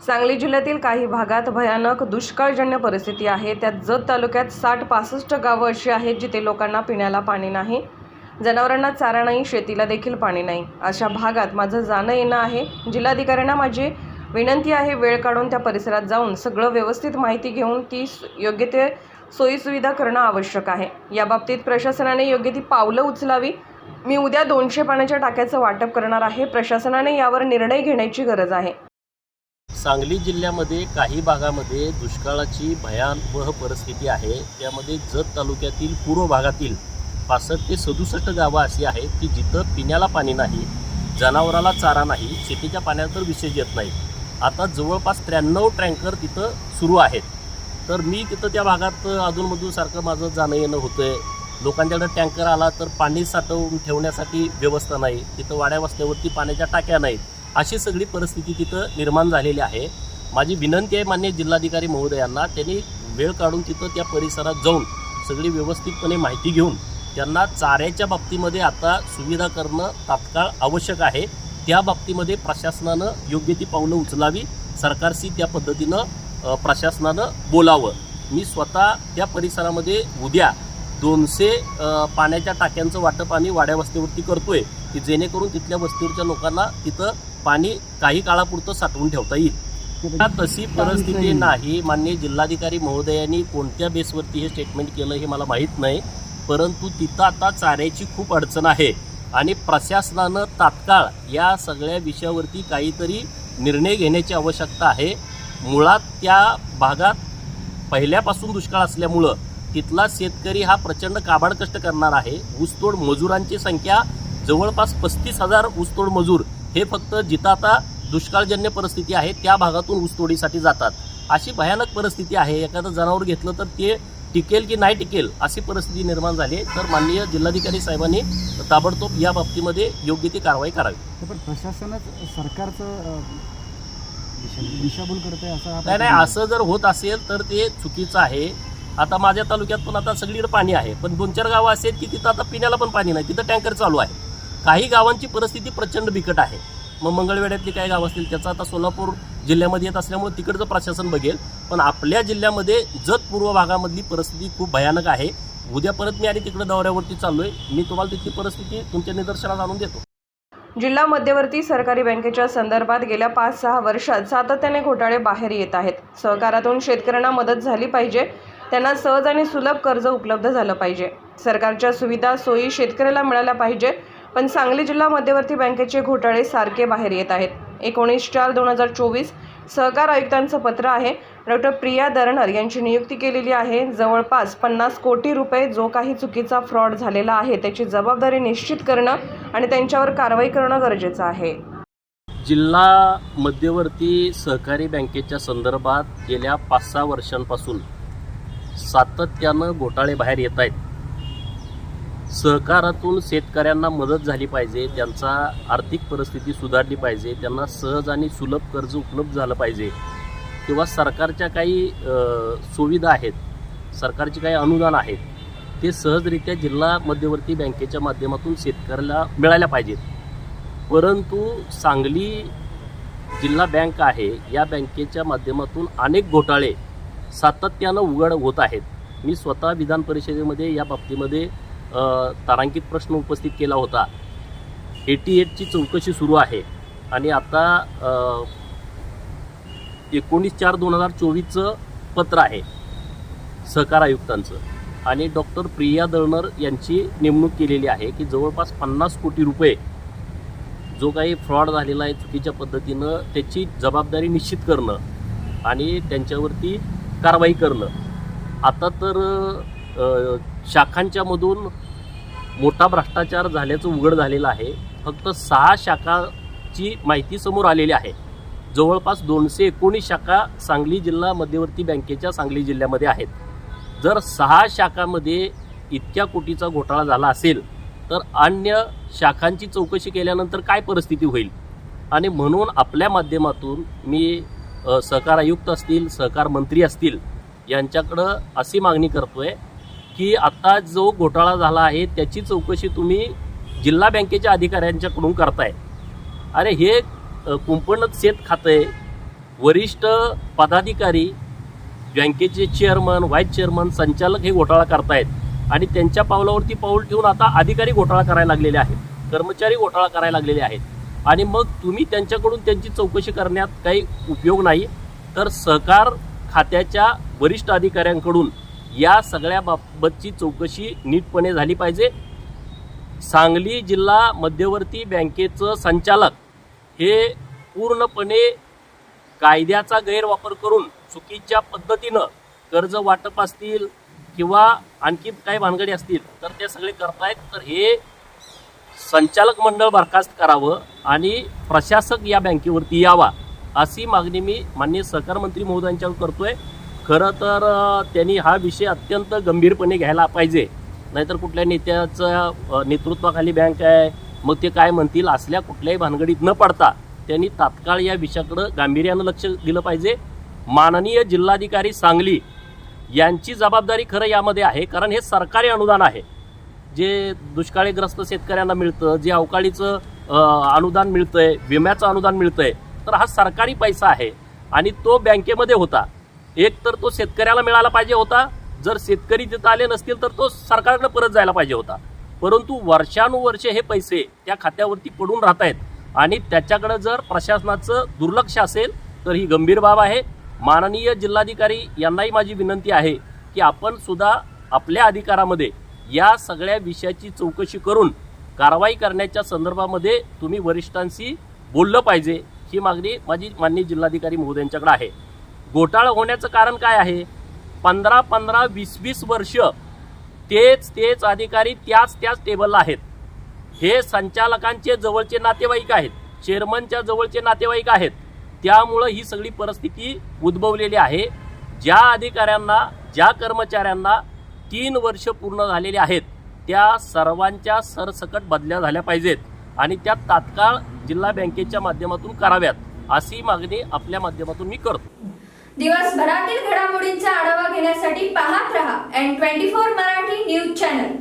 सांगली जिल्ह्यातील काही भागात भयानक दुष्काळजन्य परिस्थिती आहे। त्यात जत तालुक्यात 60-65 गावं अशी आहेत जिथे लोकांना पिण्याला पाणी नाही, जनावरांना चारा नाही, शेतीला देखील पाणी नाही। अशा भागात माझं जाणं येणं आहे। जिल्हाधिकाऱ्यांना माझी विनंती आहे, वेळ काढून त्या परिसरात जाऊन सगळं व्यवस्थित माहिती घेऊन ती योग्य ते सोयीसुविधा करणं आवश्यक आहे। याबाबतीत प्रशासनाने योग्य ती पावलं उचलावी। मी उद्या 200 पाण्याच्या टाक्याचं वाटप करणार आहे। प्रशासनाने यावर निर्णय घेण्याची गरज आहे। सांगली जिल्ह्यामध्ये काही भागामध्ये दुष्काळाची भयावह परिस्थिती आहे। त्यामध्ये जत तालुक्यातील पूर्व भागातील 65 ते 67 गावं अशी आहेत की जिथं पिण्याला पाणी नाही, जनावराला चारा नाही, शेतीच्या पाण्याचा तर विशेष येत नाही। आता जवळपास 93 टँकर तिथं सुरू आहेत। तर मी तिथं त्या भागात अधूनमधून सारखं माझं जाणं येणं होतं आहे। लोकांच्याकडे टँकर आला तर पाणी साठवून ठेवण्यासाठी व्यवस्था नाही, तिथं वाड्या वस्त्यावरती पाण्याच्या टाक्या नाहीत, अशी सगळी परिस्थिती तिथं निर्माण झालेली आहे। माझी विनंती आहे माननीय जिल्हाधिकारी महोदयांना, त्यांनी वेळ काढून तिथं त्या परिसरात जाऊन सगळी व्यवस्थितपणे माहिती घेऊन त्यांना चाऱ्याच्या बाबतीमध्ये आता सुविधा करणं तात्काळ आवश्यक आहे। त्या बाबतीमध्ये प्रशासनानं योग्य ती पावलं उचलावी, सरकारशी त्या पद्धतीनं प्रशासनानं बोलावं। मी स्वतः त्या परिसरामध्ये उद्या 200 पाण्याच्या टाक्यांचं वाटप आम्ही वाड्या वस्तीवरती करतोय की जेणेकरून तिथल्या वस्तीवरच्या लोकांना तिथं पाणी काही काळापुरतं साठवून ठेवता येईल। तशी परिस्थिती नाही। माननीय जिल्हाधिकारी महोदयांनी कोणत्या बेसवरती हे स्टेटमेंट केलं हे मला माहीत नाही, परंतु तिथं आता चाऱ्याची खूप अडचण आहे आणि प्रशासनानं तात्काळ या सगळ्या विषयावरती काहीतरी निर्णय घेण्याची आवश्यकता आहे। मुळात त्या भागात पहिल्यापासून दुष्काळ असल्यामुळं तिथला शेतकरी हा प्रचंड काबाड कष्ट करणार आहे। ऊसतोड मजुरांची संख्या जवळपास 35,000 ऊसतोड मजूर हे फक्त जिथं आता दुष्काळजन्य परिस्थिती आहे त्या भागातून ऊसतोडीसाठी जातात। अशी भयानक परिस्थिती आहे। एखादं जनावर घेतलं तर ते टिकेल की नाही टिकेल अशी परिस्थिती निर्माण झाली। तर माननीय जिल्हाधिकारी साहेबांनी ताबडतोब या बाबतीमध्ये योग्य ती कारवाई करावी। पण प्रशासनच सरकारचं दिशाभूल करते असं नाही, असं जर होत असेल तर ते चुकीचं आहे। आता माझ्या तालुक्यात पण आता सगळीकडे पाणी आहे, पण 2-4 गावं असेल की तिथं आता पिण्याला पण पाणी नाही, तिथं टँकर चालू आहे। काही गावांची परिस्थिती प्रचंड बिकट आहे। मग मंगळवेढ्यातली काही गावं असतील त्याचा आता सोलापूर जिल्ह्यामध्ये येत असल्यामुळे तिकडचं प्रशासन बघेल, पण आपल्या जिल्ह्यामध्ये जत पूर्व भागामधली परिस्थिती खूप भयानक आहे। उद्या परत मी आणि तिकडे दौऱ्यावरती चाललोय, मी तुम्हाला तिथली परिस्थिती तुमच्या निदर्शनास आणून देतो। जिल्हा मध्यवर्ती सहकारी बँकेच्या संदर्भात गेल्या 5-6 वर्षात सातत्याने घोटाळे बाहेर येत आहेत। सहकारातून शेतकऱ्यांना मदत झाली पाहिजे, त्यांना सहज आणि सुलभ कर्ज उपलब्ध झालं पाहिजे, सरकारच्या सुविधा सोयी शेतकऱ्याला मिळाल्या पाहिजे, पण सांगली जिल्हा मध्यवर्ती बँकेचे घोटाळे सारखे बाहेर येत आहेत। 19/4/2024 सहकार आयुक्तांचं पत्र आहे। डॉक्टर प्रिया दरणार यांची नियुक्ती केलेली आहे। जवळपास 50 कोटी रुपये जो काही चुकीचा फ्रॉड झालेला आहे त्याची जबाबदारी निश्चित करणं आणि त्यांच्यावर कारवाई करणं गरजेचं आहे। जिल्हा मध्यवर्ती सहकारी बँकेच्या संदर्भात गेल्या 5-6 वर्षांपासून सातत्यानं घोटाळे बाहेर येत आहेत। सहकारातून शेतकऱ्यांना मदत झाली पाहिजे, त्यांचा आर्थिक परिस्थिती सुधारली पाहिजे, त्यांना सहज आणि सुलभ कर्ज उपलब्ध झालं पाहिजे, किंवा सरकारच्या काही सुविधा आहेत, सरकारची काही अनुदान आहेत, ते सहजरित्या जिल्हा मध्यवर्ती बँकेच्या माध्यमातून शेतकऱ्याला मिळायला पाहिजेत। परंतु सांगली जिल्हा बँक आहे, या बँकेच्या माध्यमातून अनेक घोटाळे सातत्यानं उघड होत आहेत। मी स्वतः विधान परिषदेमध्ये या बाबतीमध्ये तारांकित प्रश्न उपस्थित केला होता। 88ची चौकशी सुरू आहे आणि आता 19/4/2024चं पत्र आहे सहकार आयुक्तांचं, आणि डॉक्टर प्रिया दळणर यांची नेमणूक केलेली आहे की जवळपास 50 कोटी रुपये जो काही फ्रॉड झालेला आहे चुकीच्या पद्धतीनं त्याची जबाबदारी निश्चित करणं आणि त्यांच्यावरती कारवाई करणं। आता तर शाखांच्यामधून मोठा भ्रष्टाचार झाल्याचं उघड झालेलं आहे। फक्त 6 शाखाची माहिती समोर आलेली आहे। जवळपास 219 शाखा सांगली जिल्हा मध्यवर्ती बँकेच्या सांगली जिल्ह्यामध्ये आहेत। जर 6 शाखांमध्ये इतक्या कोटीचा घोटाळा झाला असेल तर अन्य शाखांची चौकशी केल्यानंतर काय परिस्थिती होईल। आणि म्हणून आपल्या माध्यमातून मी सहकार आयुक्त असतील, सहकार मंत्री असतील यांच्याकडं अशी मागणी करतोय की आता जो घोटाळा झाला आहे त्याची चौकशी तुम्ही जिल्हा बँकेच्या अधिकाऱ्यांच्याकडून करताय। अरे हे कुंपणच शेत खातं आहे, वरिष्ठ पदाधिकारी, बँकेचे चेअरमन, व्हाईस चेअरमन, संचालक हे घोटाळा करतायत आणि त्यांच्या पावलावरती पाऊल ठेवून आता अधिकारी घोटाळा करायला लागलेले आहेत, कर्मचारी घोटाळा करायला लागलेले आहेत. आणि मग तुम्ही त्यांच्याकडून त्यांची चौकशी करण्यात काही उपयोग नाही, तर सहकार खात्याच्या वरिष्ठ अधिकाऱ्यांकडून या सगळ्या बाबतची चौकशी नीटपणे झाली पाहिजे. सांगली जिल्हा मध्यवर्ती बँकेचं संचालक हे पूर्णपणे कायद्याचा गैरवापर करून चुकीच्या पद्धतीनं कर्ज वाटप असतील किंवा आणखी काही भानगडी असतील तर ते सगळे करतायत. तर हे संचालक मंडळ बरखास्त करावं आणि प्रशासक या बँकेवरती यावा अशी मागणी मी माननीय सहकार मंत्री महोदयांच्यावर करतोय. खरं तर त्यांनी हा विषय अत्यंत गंभीरपणे घ्यायला पाहिजे, नाहीतर कुठल्या नेत्याचं नेतृत्वाखाली बँक आहे मग ते काय म्हणतील असल्या कुठल्याही भानगडीत न पडता त्यांनी तात्काळ या विषयाकडं गांभीर्यानं लक्ष दिलं पाहिजे. माननीय जिल्हाधिकारी सांगली यांची जबाबदारी खरं यामध्ये आहे, कारण हे सरकारी अनुदान आहे जे दुष्काळीग्रस्त शेतकऱ्यांना मिळतं, जे अवकाळीचं अनुदान मिळतंय, विम्याचं अनुदान मिळतंय, तर हा सरकारी पैसा आहे आणि तो बँकेमध्ये होता. एक तर तो शेतकऱ्याला मिळाला पाहिजे होता, जर शेतकरी तिथं आले नसतील तर तो सरकारकडे परत जायला पाहिजे होता. परंतु वर्षानुवर्षे हे पैसे त्या खात्यावरती पडून राहत आहेत आणि त्याच्याकडे जर प्रशासनाचं दुर्लक्ष असेल तर ही गंभीर बाब आहे. माननीय जिल्हाधिकारी यांनाही माझी विनंती आहे की आपण सुद्धा आपल्या अधिकारामध्ये या सगळ्या विषयाची चौकशी करून कारवाई करण्याच्या संदर्भामध्ये तुम्ही वरिष्ठांशी बोललं पाहिजे, ही मागणी माझी माननीय जिल्हाधिकारी महोदयांच्याकडे आहे. घोटाळा होण्याचं कारण काय आहे? 15-15, 20-20 वर्ष तेच अधिकारी त्याच टेबलला आहेत. हे संचालकांचे जवळचे नातेवाईक आहेत, चेअरमनच्या जवळचे नातेवाईक आहेत. त्यामुळं ही सगळी परिस्थिती उद्भवलेली आहे. ज्या अधिकाऱ्यांना, ज्या कर्मचाऱ्यांना 3 वर्ष पूर्ण झालेली आहेत त्या सर्वांच्या सरसकट बदल्या झाल्या पाहिजेत आणि त्या तात्काळ जिल्हा बँकेच्या माध्यमातून कराव्यात अशी मागणी आपल्या माध्यमातून मी करतो. दिवसभरातील घडामोडींचा आढावा घेण्यासाठी पाहत रहा N24 मराठी न्यूज चॅनल.